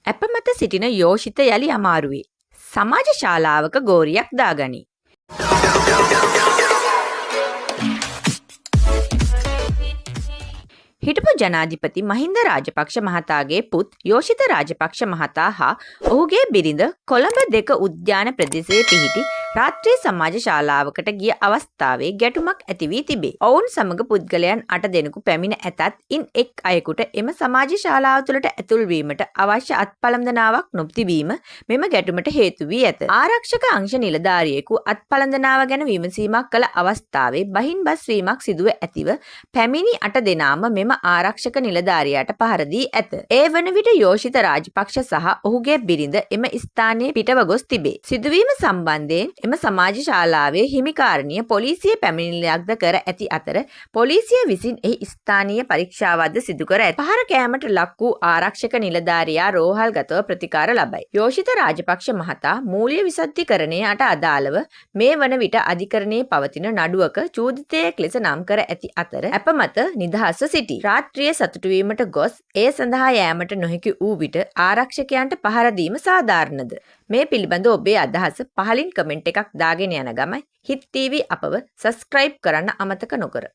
ඇප මත සිටින යෝෂිත යලි අමාරුවේ. සමාජ ශාලාවක ගෝරියක් දාගනී. හිටපු ජනාධිපති මහින්ද රාජපක්ෂ මහතාගේ පුත් යෝෂිත රාජපක්ෂ මහතා හා ඔහුගේ බිරිඳ කොළඹ දෙක උද්‍යාන ප්‍රදේශයේ පිහිටි රාත්‍රී සමාජ ශාලාවකට ගිය අවස්ථාවේ ගැටුමක් ඇති වී තිබේ. ඔවුන් සමග පුද්ගලයන් 8 දෙනෙකු පැමිණ ඇතත් ඉන් එක් අයෙකුට එම සමාජ ශාලාව තුළට ඇතුල් වීමට අවශ්‍ය අත්පලන්දනාවක් නොතිබීම මෙම ගැටුමට හේතු වී ඇත. ආරක්ෂක අංශ නිලධාරියෙකු අත්පලන්දනාව ගැන විමසීමක් කළ අවස්ථාවේ බහින් බස් වීමක් සිදුව ඇතිව පැමිණි 8 දෙනාම මෙම ආරක්ෂක නිලධාරියාට පහර දී ඇත. ඒ වන විට යෝෂිත රාජපක්ෂ සහ ඔහුගේ බිරිඳ එම ස්ථානයේ පිටව ගොස් තිබේ. සිදුවීම සම්බන්ධයෙන් එම සමාජ ශාලාවේ හිමිකාරණිය පොලිසිය පැමිණිල්ලක්ද කර ඇති අතර පොලිසිය විසින් එහි ස්ථානීය පරීක්ෂාවක්ද සිදු කර ඇත. පහර කෑමට ලක් වූ ආරක්ෂක නිලධාරියා රෝහල්ගතව ප්‍රතිකාර ලබයි. යෝෂිත රාජපක්ෂ මහතා මූල්‍ය විසුද්ධිකරණයට අදාළව මේ වන විට අධිකරණයේ පවතින නඩුවක චූදිතයෙක් ලෙස නම් කර ඇති අතර ඇප මත නිදහස්ව සිටී. රාත්‍රියේ සතුටු වීමට ගොස් ඒ සඳහා යෑමට නොහැකි වූ විට ආරක්ෂකයන්ට පහර දීම සාධාරණද? මේ පිළිබඳ ඔබේ අදහස පහලින් කමෙන්ට් එකක් දාගෙන යන ගමන් හිත් TV අපව සබ්ස්ක්‍රයිබ් කරන්න අමතක නොකර.